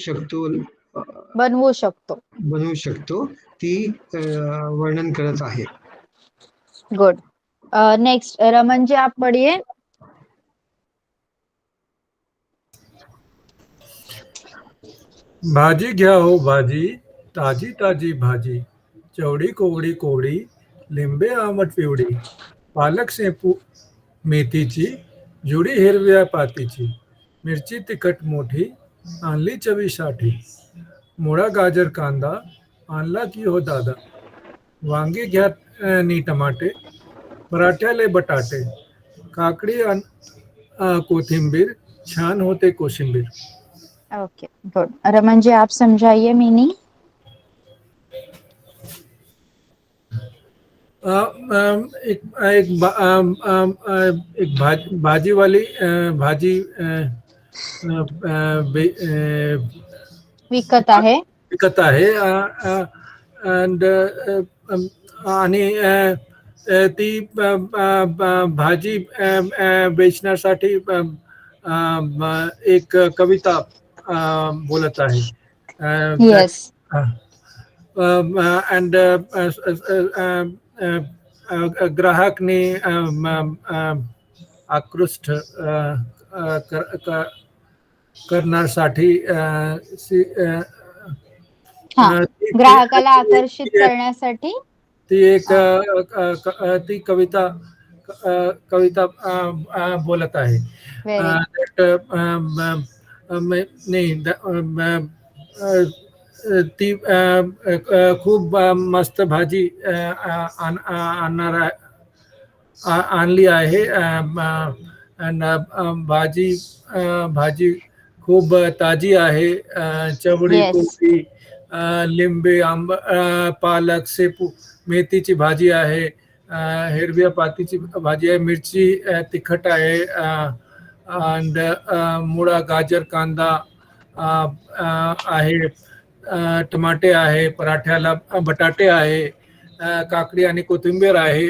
शकतो ती वर्णन करत आहे. गुड. नेक्स्ट रमन जी आप पढ़िए. भाजी घ्या हो भाजी, ताजी ताजी भाजी, चवडी कोवडी कोवडी, लिंबे आंबट पिवडी, पालक शेपू मेथीची, जुडी हिरव्या पातीची, मिरची तिखट मोठी आणली चवीसाठी, मुळा गाजर कांदा आणला की हो दादा, वांगी घ्या नी टमाटे, पराठ्याले बटाटे, काकडी कोथिंबीर, छान होते कोशिंबीर. Okay good. रमन जी आप समझाइए मीनिंग. एक एक भाजी वाली भाजी विकत आहे. विकत आहे and आणि ती भाजी बेचण्यासाठी एक कविता बोलत आहे. Yes. and ग्राहकने आकृष्ट करण्यासाठी ग्राहकाला आकर्षित करण्यासाठी ती एक ती कविता बोलत आहे. ती खूप मस्त भाजी आणली आहे. भाजी खूप ताजी आहे. चवळी, कोबी, लिंबे, आंबा, पालक, शेपू, मेथीची भाजी आहे. हिरव्या पातीची भाजी आहे. मिरची तिखट आहे. मुळा, गाजर, कांदा आहे. टमाटे आहे. पराठ्याला बटाटे आहे. काकडी आणि कोथिंबीर आहे.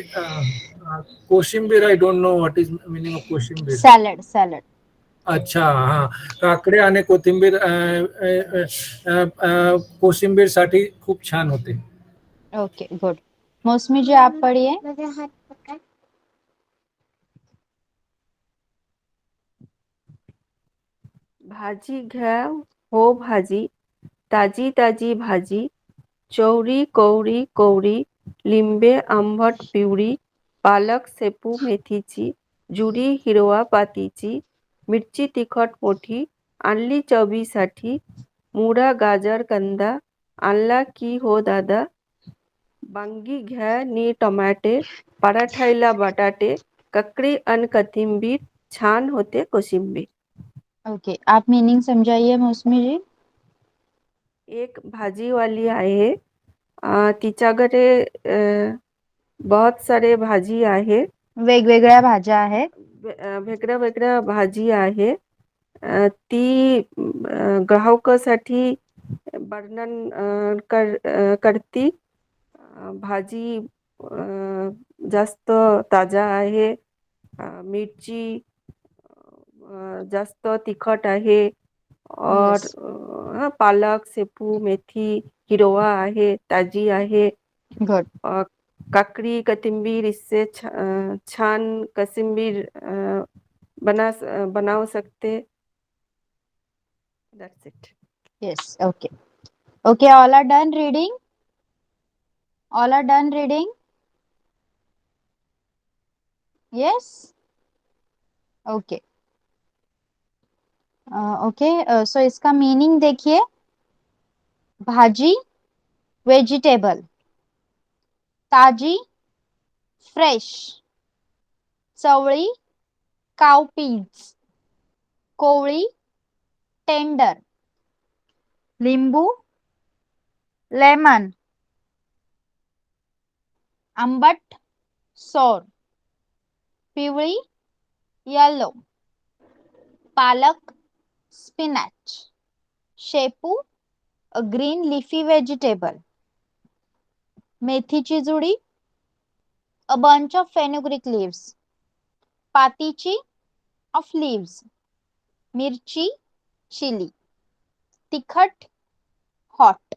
कोशिंबीर, I don't know what is meaning of कोशिंबीर. सॅलड. अच्छा, हा. काकडी आणि कोथिंबीर कोशिंबीर साठी खूप छान होते. Okay good. मौसमी जी आप पढ़िए. भाजी घ्या हो भाजी, ताजी ताजी भाजी, चवळी कोवळी कोवळी, लिंबे आंबट पिवळी, पालक शेपू मेथीची, जुडी हिरवा पातीची, मिरची तिखट मोठी, आणली चवीसाठी, मुळा गाजर कांदा, आणला की हो दादा, वांगी घ्या नी टमाटे, पराठायला बटाटे, काकडी अन कोथिंबीर, छान होते कोशिंबीर. ओके आप मीनिंग समझाइए मौसमी जी. एक भाजीवाली आहे. तिच्याकडे बहुत सारे भाजी आहे. वेगवेगळ्या भाज्या आहेत. वेगळ्या वेगळ्या भाजी आहे. ती ग्राहकासाठी वर्णन करती. भाजी जास्त ताजा आहे. मिरची जास्त तिखट आहे. और पालक शेपू मेथी हिरवा आहे, ताजी आहे. गुड. काकड़ी कोथिंबीर इससे छान कोशिंबीर बनाव सकते. That's it. Yes. Okay. Okay. All are done reading. All are done reading. Yes. Okay. Okay. So इसका मीनिंग देखिए. भाजी वेजिटेबल, ताजी फ्रेश, चवळी काउपीज, कोवळी टेंडर, लिंबू लेमन, आंबट सोर, पिवळी येलो, पालक स्पिनच, शेपू a green leafy vegetable, मेथीची जुडी a bunch of fenugreek leaves, पातीची of leaves, मिरची चिली, तिखट hot,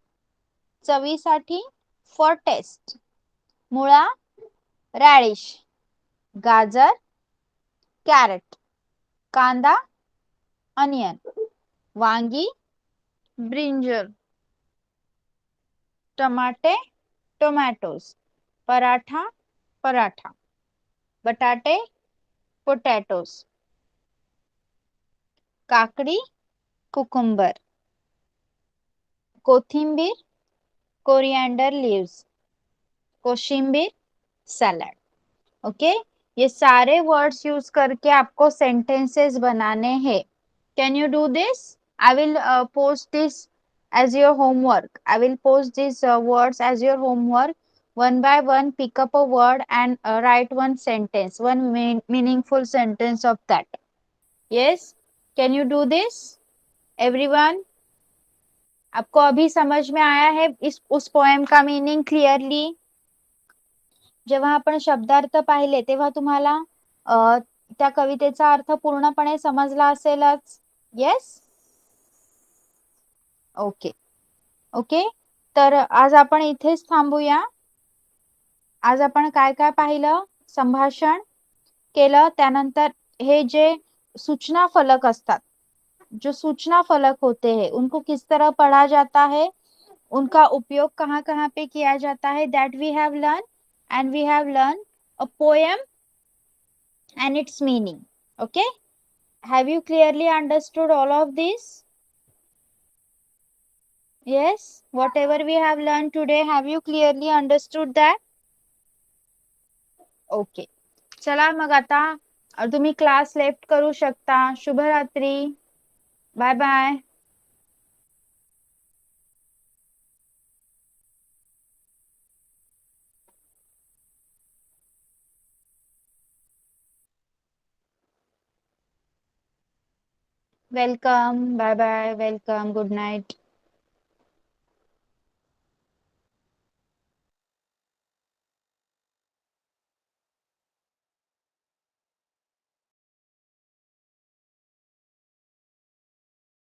चवीसाठी for taste, Mula radish, गाजर carrot, कांदा onion, वांगी ब्रिंजल, टमाटे टोमॅटोज, पराठा, बटाटे पोटॅटोज, काकडी कुकुम्बर, कोथिंबीर कोरिएंडर लीव्स, कोशिम्बीर सैलड. ओके, ये सारे वर्ड्स यूज करके आपको सेंटेंसेस बनाने हैं. Can you do this? I will post this as your homework. I will post these words as your homework. One by one, pick up a word and write one sentence, one meaningful sentence of that. Yes? Can you do this, everyone? आपको अभी समझ में आया है इस उस poem का meaning clearly? जेव्हा आपण शब्दार्थ पाहिले तेव्हा तुम्हाला त्या कवितेचा अर्थ पूर्णपणे समजला असेलच. येस? ओके ओके, तर आज आपण इथेच थांबूया. आज आपण काय काय पाहिलं? संभाषण केलं, त्यानंतर हे जे सूचना फलक असतात, जो सूचना फलक होते हैं उनको किस तरह पढ़ा जाता है, उनका उपयोग कहाँ कहाँ पे किया जाता है, that we have learn. And we have learn a poem and its meaning. Okay, have you clearly understood all of this? Yes, whatever we have learned today, have you clearly understood that? Okay, चला मग आता तुम्ही class left करू शकता. शुभरात्री. Bye bye. Welcome. Bye bye. Welcome. Good Knight.